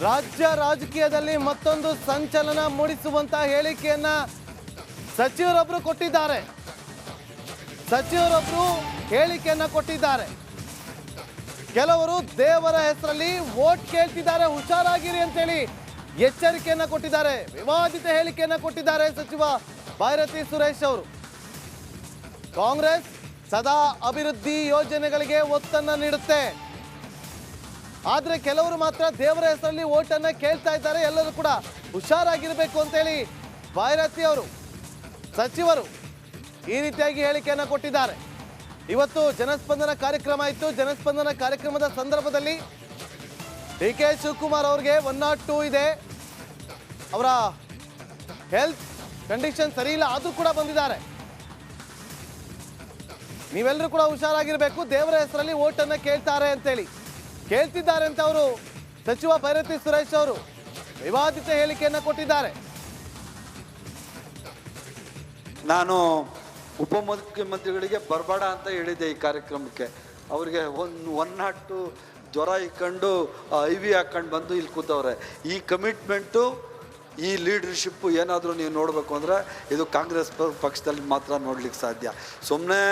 ರಾಜ್ಯ ರಾಜಕೀಯದಲ್ಲಿ ಮತ್ತೊಂದು ಸಂಚಲನ ಮೂಡಿಸುವಂತ ಹೇಳಿಕೆಯನ್ನ ಸಚಿವರೊಬ್ಬರು ಕೊಟ್ಟಿದ್ದಾರೆ. ಹೇಳಿಕೆಯನ್ನ ಕೊಟ್ಟಿದ್ದಾರೆ. ಕೆಲವರು ದೇವರ ಹೆಸರಲ್ಲಿ ವೋಟ್ ಕೇಳ್ತಿದ್ದಾರೆ, ಹುಷಾರಾಗಿರಿ ಅಂತೇಳಿ ಎಚ್ಚರಿಕೆಯನ್ನ ಕೊಟ್ಟಿದ್ದಾರೆ. ವಿವಾದಿತ ಹೇಳಿಕೆಯನ್ನ ಕೊಟ್ಟಿದ್ದಾರೆ ಸಚಿವ ಭೈರತಿ ಸುರೇಶ್ ಅವರು. ಕಾಂಗ್ರೆಸ್ ಸದಾ ಅಭಿವೃದ್ಧಿ ಯೋಜನೆಗಳಿಗೆ ಒತ್ತನ್ನು ನೀಡುತ್ತೆ, ಆದ್ರೆ ಕೆಲವರು ಮಾತ್ರ ದೇವರ ಹೆಸರಲ್ಲಿ ವೋಟ್ ಅನ್ನ ಕೇಳ್ತಾ ಇದ್ದಾರೆ, ಎಲ್ಲರೂ ಕೂಡ ಹುಷಾರಾಗಿರ್ಬೇಕು ಅಂತೇಳಿ ಭೈರತಿ ಅವರು ಸಚಿವರು ಈ ರೀತಿಯಾಗಿ ಹೇಳಿಕೆಯನ್ನ ಕೊಟ್ಟಿದ್ದಾರೆ. ಇವತ್ತು ಜನಸ್ಪಂದನ ಕಾರ್ಯಕ್ರಮ ಇತ್ತು. ಜನಸ್ಪಂದನ ಕಾರ್ಯಕ್ರಮದ ಸಂದರ್ಭದಲ್ಲಿ ಡಿ ಕೆ ಶಿವಕುಮಾರ್ ಅವರಿಗೆ 102 ಇದೆ, ಅವರ ಹೆಲ್ತ್ ಕಂಡೀಷನ್ ಸರಿ ಇಲ್ಲ, ಆದ್ರೂ ಕೂಡ ಬಂದಿದ್ದಾರೆ. ನೀವೆಲ್ಲರೂ ಕೂಡ ಹುಷಾರಾಗಿರ್ಬೇಕು, ದೇವರ ಹೆಸರಲ್ಲಿ ವೋಟ್ ಅನ್ನ ಕೇಳ್ತಿದ್ದಾರೆ ಅಂತ ಅವರು ಸಚಿವ ಭೈರತಿ ಸುರೇಶ್ ಅವರು ವಿವಾದಿತ ಹೇಳಿಕೆಯನ್ನ ಕೊಟ್ಟಿದ್ದಾರೆ. ನಾನು ಉಪಮುಖ್ಯಮಂತ್ರಿಗಳಿಗೆ ಬರಬೇಡ ಅಂತ ಹೇಳಿದ್ದೆ ಈ ಕಾರ್ಯಕ್ರಮಕ್ಕೆ. ಅವರಿಗೆ 102 ಜ್ವರ ಇಕ್ಕೊಂಡು IV ಹಾಕೊಂಡು ಬಂದು ಇಲ್ಲಿ ಕೂತವ್ರೆ. ಈ ಕಮಿಟ್ಮೆಂಟು, ಈ ಲೀಡರ್ಶಿಪ್ಪು ಏನಾದರೂ ನೀವು ನೋಡಬೇಕು ಅಂದರೆ ಇದು ಕಾಂಗ್ರೆಸ್ ಪಕ್ಷದಲ್ಲಿ ಮಾತ್ರ ನೋಡ್ಲಿಕ್ಕೆ ಸಾಧ್ಯ. ಸುಮ್ಮನೆ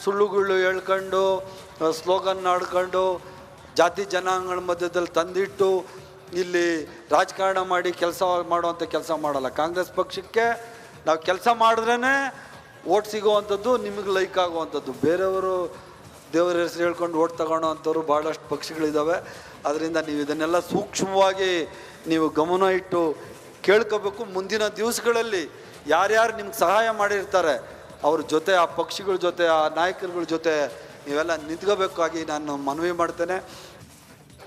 ಸುಳ್ಳುಗಳು ಹೇಳ್ಕೊಂಡು ಸ್ಲೋಗನ್ ಆಡ್ಕೊಂಡು ಜಾತಿ ಜನಾಂಗಗಳ ಮಧ್ಯದಲ್ಲಿ ತಂದಿಟ್ಟು ಇಲ್ಲಿ ರಾಜಕಾರಣ ಮಾಡಿ ಕೆಲಸ ಮಾಡುವಂಥ ಕೆಲಸ ಮಾಡಲ್ಲ. ಕಾಂಗ್ರೆಸ್ ಪಕ್ಷಕ್ಕೆ ನಾವು ಕೆಲಸ ಮಾಡಿದ್ರೇ ಓಟ್ ಸಿಗೋವಂಥದ್ದು, ನಿಮಗೆ ಲೈಕ್ ಆಗುವಂಥದ್ದು. ಬೇರೆಯವರು ದೇವರ ಹೆಸರು ಹೇಳ್ಕೊಂಡು ಓಟ್ ತಗೊಳ್ಳೋ ಅಂಥವ್ರು ಭಾಳಷ್ಟು ಪಕ್ಷಗಳಿದ್ದಾವೆ. ಅದರಿಂದ ನೀವು ಇದನ್ನೆಲ್ಲ ಸೂಕ್ಷ್ಮವಾಗಿ ನೀವು ಗಮನ ಇಟ್ಟು ಕೇಳ್ಕೋಬೇಕು. ಮುಂದಿನ ದಿವಸಗಳಲ್ಲಿ ಯಾರ್ಯಾರು ನಿಮ್ಗೆ ಸಹಾಯ ಮಾಡಿರ್ತಾರೆ ಅವ್ರ ಜೊತೆ, ಆ ಪಕ್ಷಿಗಳ ಜೊತೆ, ಆ ನಾಯಕರುಗಳ ಜೊತೆ ನೀವೆಲ್ಲ ನಿಂತ್ಕೋಬೇಕಾಗಿ ನಾನು ಮನವಿ ಮಾಡ್ತೇನೆ.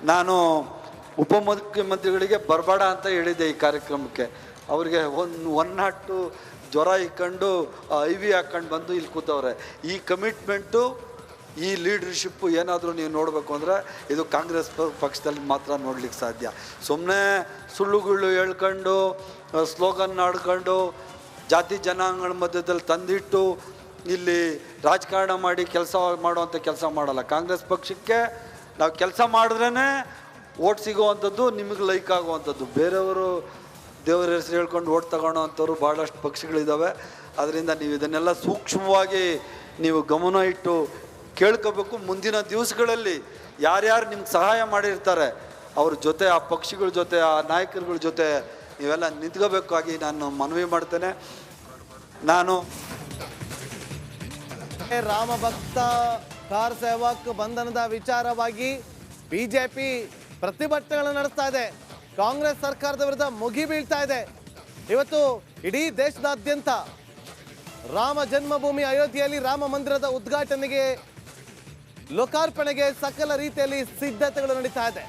ನಾನು ಉಪಮುಖ್ಯಮಂತ್ರಿಗಳಿಗೆ ಬರಬೇಡ ಅಂತ ಹೇಳಿದ್ದೆ ಈ ಕಾರ್ಯಕ್ರಮಕ್ಕೆ. ಅವರಿಗೆ 102 ಜ್ವರ ಇಕ್ಕೊಂಡು IV ಹಾಕೊಂಡು ಬಂದು ಇಲ್ಲಿ ಕೂತವ್ರೆ. ಈ ಕಮಿಟ್ಮೆಂಟು, ಈ ಲೀಡರ್ಶಿಪ್ಪು ಏನಾದರೂ ನೀವು ನೋಡಬೇಕು ಅಂದರೆ ಇದು ಕಾಂಗ್ರೆಸ್ ಪಕ್ಷದಲ್ಲಿ ಮಾತ್ರ ನೋಡ್ಲಿಕ್ಕೆ ಸಾಧ್ಯ. ಸುಮ್ಮನೆ ಸುಳ್ಳುಗಳು ಹೇಳ್ಕೊಂಡು ಸ್ಲೋಗನ್ ಆಡ್ಕೊಂಡು ಜಾತಿ ಜನಾಂಗಗಳ ಮಧ್ಯದಲ್ಲಿ ತಂದಿಟ್ಟು ಇಲ್ಲಿ ರಾಜಕಾರಣ ಮಾಡಿ ಕೆಲಸ ಮಾಡುವಂಥ ಕೆಲಸ ಮಾಡಲ್ಲ. ಕಾಂಗ್ರೆಸ್ ಪಕ್ಷಕ್ಕೆ ನಾವು ಕೆಲಸ ಮಾಡಿದ್ರೇ ಓಟ್ ಸಿಗೋವಂಥದ್ದು, ನಿಮಗೆ ಲೈಕ್ ಆಗುವಂಥದ್ದು. ಬೇರೆಯವರು ದೇವರ ಹೆಸರು ಹೇಳ್ಕೊಂಡು ಓಟ್ ತಗೊಳ್ಳೋ ಅಂಥವ್ರು ಭಾಳಷ್ಟು ಪಕ್ಷಗಳಿದ್ದಾವೆ. ಅದರಿಂದ ನೀವು ಇದನ್ನೆಲ್ಲ ಸೂಕ್ಷ್ಮವಾಗಿ ನೀವು ಗಮನ ಇಟ್ಟು ಕೇಳ್ಕೋಬೇಕು. ಮುಂದಿನ ದಿವಸಗಳಲ್ಲಿ ಯಾರ್ಯಾರು ನಿಮ್ಗೆ ಸಹಾಯ ಮಾಡಿರ್ತಾರೆ ಅವ್ರ ಜೊತೆ, ಆ ಪಕ್ಷಿಗಳ ಜೊತೆ, ಆ ನಾಯಕರುಗಳ ಜೊತೆ ನೀವೆಲ್ಲ ನಿಂತ್ಕೋಬೇಕಾಗಿ ನಾನು ಮನವಿ ಮಾಡ್ತೇನೆ. ನಾನು ರಾಮ ಭಕ್ತ ಕಾರ್ ಸೇವಕ್ ಬಂಧನದ ವಿಚಾರವಾಗಿ ಬಿಜೆಪಿ ಪ್ರತಿಭಟನೆಗಳನ್ನು ನಡೆಸ್ತಾ ಇದೆ. ಕಾಂಗ್ರೆಸ್ ಸರ್ಕಾರದ ವಿರುದ್ಧ ಮುಗಿ ಬೀಳ್ತಾ ಇದೆ. ಇವತ್ತು ಇಡೀ ದೇಶದಾದ್ಯಂತ ರಾಮ ಜನ್ಮಭೂಮಿ ಅಯೋಧ್ಯೆಯಲ್ಲಿ ರಾಮ ಮಂದಿರದ ಉದ್ಘಾಟನೆಗೆ, ಲೋಕಾರ್ಪಣೆಗೆ ಸಕಲ ರೀತಿಯಲ್ಲಿ ಸಿದ್ಧತೆಗಳು ನಡೀತಾ ಇದೆ.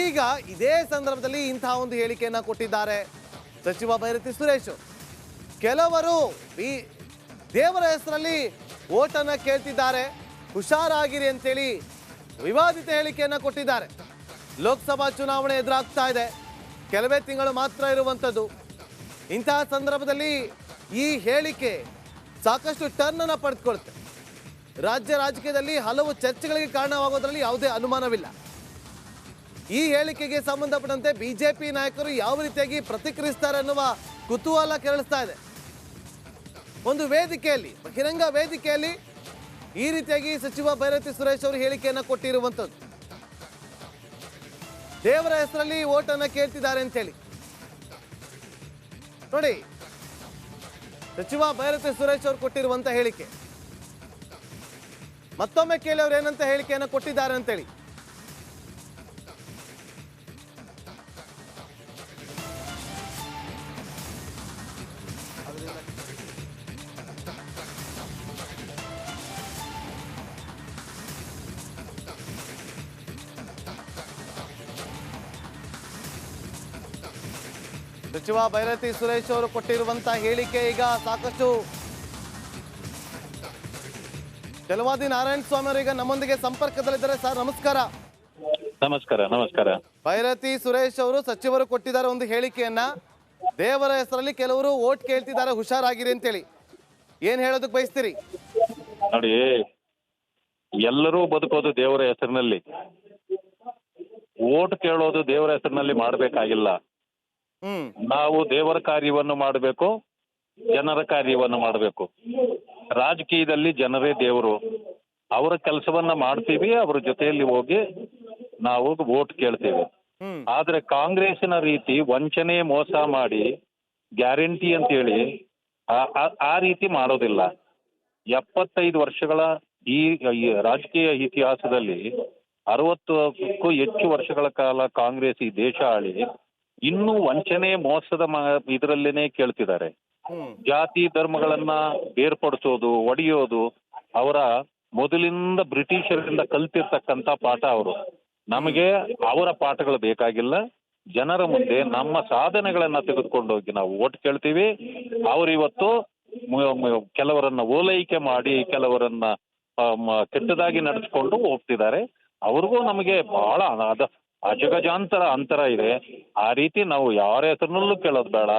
ಈಗ ಇದೇ ಸಂದರ್ಭದಲ್ಲಿ ಇಂತಹ ಒಂದು ಹೇಳಿಕೆಯನ್ನ ಕೊಟ್ಟಿದ್ದಾರೆ ಸಚಿವ ಭೈರತಿ ಸುರೇಶ್. ಕೆಲವರು ಈ ದೇವರ ಹೆಸರಲ್ಲಿ ಓಟನ್ನ ಕೇಳ್ತಿದ್ದಾರೆ, ಹುಷಾರಾಗಿರಿ ಅಂತೇಳಿ ವಿವಾದಿತ ಹೇಳಿಕೆಯನ್ನ ಕೊಟ್ಟಿದ್ದಾರೆ. ಲೋಕಸಭಾ ಚುನಾವಣೆ ಎದುರಾಗ್ತಾ ಇದೆ, ಕೆಲವೇ ತಿಂಗಳು ಮಾತ್ರ ಇರುವಂಥದ್ದು. ಇಂತಹ ಸಂದರ್ಭದಲ್ಲಿ ಈ ಹೇಳಿಕೆ ಸಾಕಷ್ಟು ಟರ್ನ್ ಅನ್ನು ಪಡೆದುಕೊಳುತ್ತೆ. ರಾಜ್ಯ ರಾಜಕೀಯದಲ್ಲಿ ಹಲವು ಚರ್ಚೆಗಳಿಗೆ ಕಾರಣವಾಗೋದ್ರಲ್ಲಿ ಯಾವುದೇ ಅನುಮಾನವಿಲ್ಲ. ಈ ಹೇಳಿಕೆಗೆ ಸಂಬಂಧಪಟ್ಟಂತೆ ಬಿಜೆಪಿ ನಾಯಕರು ಯಾವ ರೀತಿಯಾಗಿ ಪ್ರತಿಕ್ರಿಯಿಸ್ತಾರೆ ಅನ್ನುವ ಕುತೂಹಲ ಕೆರಳಿಸ್ತಾ ಇದೆ. ಒಂದು ವೇದಿಕೆಯಲ್ಲಿ, ಬಹಿರಂಗ ವೇದಿಕೆಯಲ್ಲಿ ಈ ರೀತಿಯಾಗಿ ಸಚಿವ ಭೈರತಿ ಸುರೇಶ್ ಅವರು ಹೇಳಿಕೆಯನ್ನು ಕೊಟ್ಟಿರುವಂಥದ್ದು. ದೇವರ ಹೆಸರಲ್ಲಿ ವೋಟ್ ಅನ್ನ ಕೇಳ್ತಿದ್ದಾರೆ ಅಂತೇಳಿ ನೋಡಿ, ಸಚಿವ ಭೈರತಿ ಸುರೇಶ್ ಅವರು ಕೊಟ್ಟಿರುವಂತ ಹೇಳಿಕೆ. ಮತ್ತೊಮ್ಮೆ ಕೇಳಿ ಅವರು ಏನಂತ ಹೇಳಿಕೆಯನ್ನು ಕೊಟ್ಟಿದ್ದಾರೆ ಅಂತೇಳಿ. ಸಚಿವ ಭೈರತಿ ಸುರೇಶ್ ಅವರು ಕೊಟ್ಟಿರುವಂತಹ ಹೇಳಿಕೆ ಈಗ ಸಾಕಷ್ಟು ಕೆಲವಾದಿ ನಾರಾಯಣ ಸ್ವಾಮಿ ಅವರು ಈಗ ನಮ್ಮೊಂದಿಗೆ ಸಂಪರ್ಕದಲ್ಲಿದ್ದಾರೆ. ಸರ್ ನಮಸ್ಕಾರ. ನಮಸ್ಕಾರ. ಭೈರತಿ ಸುರೇಶ್ ಅವರು ಸಚಿವರು ಕೊಟ್ಟಿದ್ದಾರೆ ಒಂದು ಹೇಳಿಕೆಯನ್ನ, ದೇವರ ಹೆಸರಲ್ಲಿ ಕೆಲವರು ವೋಟ್ ಕೇಳ್ತಿದ್ದಾರೆ, ಹುಷಾರಾಗಿರಿ ಅಂತೇಳಿ. ಏನ್ ಹೇಳೋದಕ್ಕೆ ಬಯಸ್ತೀರಿ? ನೋಡಿ, ಎಲ್ಲರೂ ಬದುಕೋದು ದೇವರ ಹೆಸರಿನಲ್ಲಿ. ಓಟ್ ಕೇಳೋದು ದೇವರ ಹೆಸರಿನಲ್ಲಿ ಮಾಡಬೇಕಾಗಿಲ್ಲ. ಹ್ಮ್ ನಾವು ದೇವರ ಕಾರ್ಯವನ್ನು ಮಾಡಬೇಕು, ಜನರ ಕಾರ್ಯವನ್ನು ಮಾಡಬೇಕು. ರಾಜಕೀಯದಲ್ಲಿ ಜನರೇ ದೇವರು. ಅವರ ಕೆಲಸವನ್ನ ಮಾಡ್ತೀವಿ, ಅವ್ರ ಜೊತೆಯಲ್ಲಿ ಹೋಗಿ ನಾವು ಓಟ್ ಕೇಳ್ತೇವೆ. ಹ್ಮ್ ಆದ್ರೆ ಕಾಂಗ್ರೆಸ್ಸಿನ ರೀತಿ ವಂಚನೆ ಮೋಸ ಮಾಡಿ ಗ್ಯಾರಂಟಿ ಅಂತೇಳಿ ಆ ರೀತಿ ಮಾಡೋದಿಲ್ಲ. 75 ವರ್ಷಗಳ ಈ ರಾಜಕೀಯ ಇತಿಹಾಸದಲ್ಲಿ 60ಕ್ಕೂ ಹೆಚ್ಚು ವರ್ಷಗಳ ಕಾಲ ಕಾಂಗ್ರೆಸ್ ಈ ದೇಶ ಆಳಿ ಇನ್ನೂ ವಂಚನೆ ಮೋಸದ ಇದರಲ್ಲೇನೆ ಕೇಳ್ತಿದ್ದಾರೆ. ಹ್ಮ್ ಜಾತಿ ಧರ್ಮಗಳನ್ನ ಬೇರ್ಪಡಿಸೋದು, ಒಡೆಯೋದು ಅವರ ಮೊದಲಿಂದ ಬ್ರಿಟಿಷರಿಂದ ಕಲ್ತಿರ್ತಕ್ಕಂಥ ಪಾಠ. ಅವರು ನಮಗೆ ಅವರ ಪಾಠಗಳು ಬೇಕಾಗಿಲ್ಲ. ಜನರ ಮುಂದೆ ನಮ್ಮ ಸಾಧನೆಗಳನ್ನ ತೆಗೆದುಕೊಂಡೋಗಿ ನಾವು ಓಟ್ ಕೇಳ್ತೀವಿ. ಅವರಿವತ್ತು ಕೆಲವರನ್ನ ಓಲೈಕೆ ಮಾಡಿ ಕೆಲವರನ್ನ ಕೆಟ್ಟದಾಗಿ ನಡೆಸ್ಕೊಂಡು ಹೋಗ್ತಿದ್ದಾರೆ. ಅವ್ರಿಗೂ ನಮಗೆ ಬಹಳ ಅಜಗಜಾಂತರ ಅಂತರ ಇದೆ. ಆ ರೀತಿ ನಾವು ಯಾರ ಹೆಸರಿನಲ್ಲೂ ಕೇಳೋದು ಬೇಡ.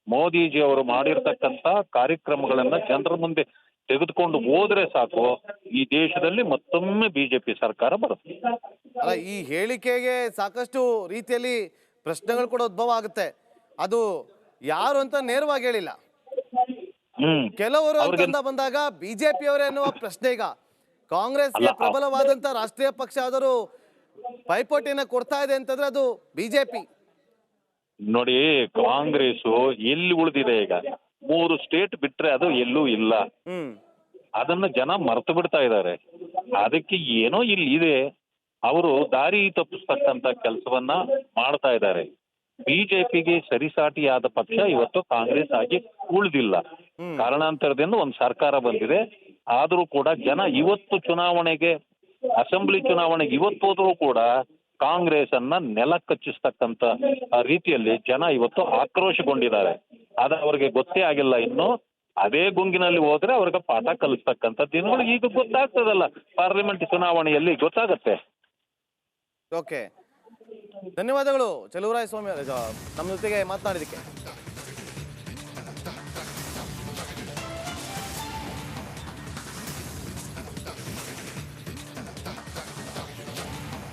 ಮೋದಿಜಿ ಅವರು ಮಾಡಿರ್ತಕ್ಕಂಥ ಕಾರ್ಯಕ್ರಮಗಳನ್ನ ಜನರ ಮುಂದೆ ತೆಗೆದುಕೊಂಡು ಹೋದ್ರೆ ಸಾಕು, ಈ ದೇಶದಲ್ಲಿ ಮತ್ತೊಮ್ಮೆ ಬಿಜೆಪಿ ಸರ್ಕಾರ ಬರುತ್ತೆ. ಅಲ್ಲ, ಈ ಹೇಳಿಕೆಗೆ ಸಾಕಷ್ಟು ರೀತಿಯಲ್ಲಿ ಪ್ರಶ್ನೆಗಳು ಕೂಡ ಉದ್ಭವ ಆಗುತ್ತೆ. ಅದು ಯಾರು ಅಂತ ನೇರವಾಗಿ ಹೇಳಿಲ್ಲ. ಕೆಲವರು ಅಂತ ಬಂದಾಗ ಬಿಜೆಪಿ ಅವರೇ ಅನ್ನುವ ಪ್ರಶ್ನೆ. ಈಗ ಕಾಂಗ್ರೆಸ್ಗೆ ಪ್ರಬಲವಾದಂತ ರಾಷ್ಟ್ರೀಯ ಪಕ್ಷ ಆದರೂ ಪೈಪೋಟಿಯನ್ನ ಕೊಡ್ತಾ ಇದೆ ಅಂತಂದ್ರೆ ಅದು ಬಿಜೆಪಿ. ನೋಡಿ, ಕಾಂಗ್ರೆಸ್ ಎಲ್ಲಿ ಉಳಿದಿದೆ ಈಗ? 3 ಸ್ಟೇಟ್ ಬಿಟ್ರೆ ಅದು ಎಲ್ಲೂ ಇಲ್ಲ. ಅದನ್ನ ಜನ ಮರ್ತು ಬಿಡ್ತಾ ಇದ್ದಾರೆ. ಅದಕ್ಕೆ ಏನೋ ಇಲ್ಲಿ ಇದೆ, ಅವರು ದಾರಿ ತಪ್ಪಿಸ್ತಕ್ಕಂತ ಕೆಲಸವನ್ನ ಮಾಡ್ತಾ ಇದ್ದಾರೆ. ಬಿಜೆಪಿಗೆ ಸರಿಸಾಟಿಯಾದ ಪಕ್ಷ ಇವತ್ತು ಕಾಂಗ್ರೆಸ್ ಆಗಿ ಉಳಿದಿಲ್ಲ. ಕಾರಣಾಂತರದಿಂದ ಒಂದು ಸರ್ಕಾರ ಬಂದಿದೆ. ಆದರೂ ಕೂಡ ಜನ ಇವತ್ತು ಚುನಾವಣೆಗೆ, ಅಸೆಂಬ್ಲಿ ಚುನಾವಣೆಗೆ ಇವತ್ತು ಹೋದ್ರೂ ಕೂಡ ಕಾಂಗ್ರೆಸ್ ಅನ್ನ ನೆಲ ಕಚ್ಚಿಸ್ತಕ್ಕಂತ ರೀತಿಯಲ್ಲಿ ಜನ ಇವತ್ತು ಆಕ್ರೋಶಗೊಂಡಿದ್ದಾರೆ. ಅದು ಅವ್ರಿಗೆ ಗೊತ್ತೇ ಆಗಿಲ್ಲ ಇನ್ನು. ಅದೇ ಗುಂಗಿನಲ್ಲಿ ಹೋದ್ರೆ ಅವ್ರಿಗೆ ಪಾಠ ಕಲಿಸ್ತಕ್ಕಂಥ ದಿನಗಳು ಈಗ ಗೊತ್ತಾಗ್ತದಲ್ಲ, ಪಾರ್ಲಿಮೆಂಟ್ ಚುನಾವಣೆಯಲ್ಲಿ ಗೊತ್ತಾಗತ್ತೆ. ಓಕೆ, ಧನ್ಯವಾದಗಳು ಚಲುವರಾಯ ಸ್ವಾಮಿ ನಮ್ಮ ಜೊತೆಗೆ ಮಾತನಾಡಿದಕ್ಕೆ.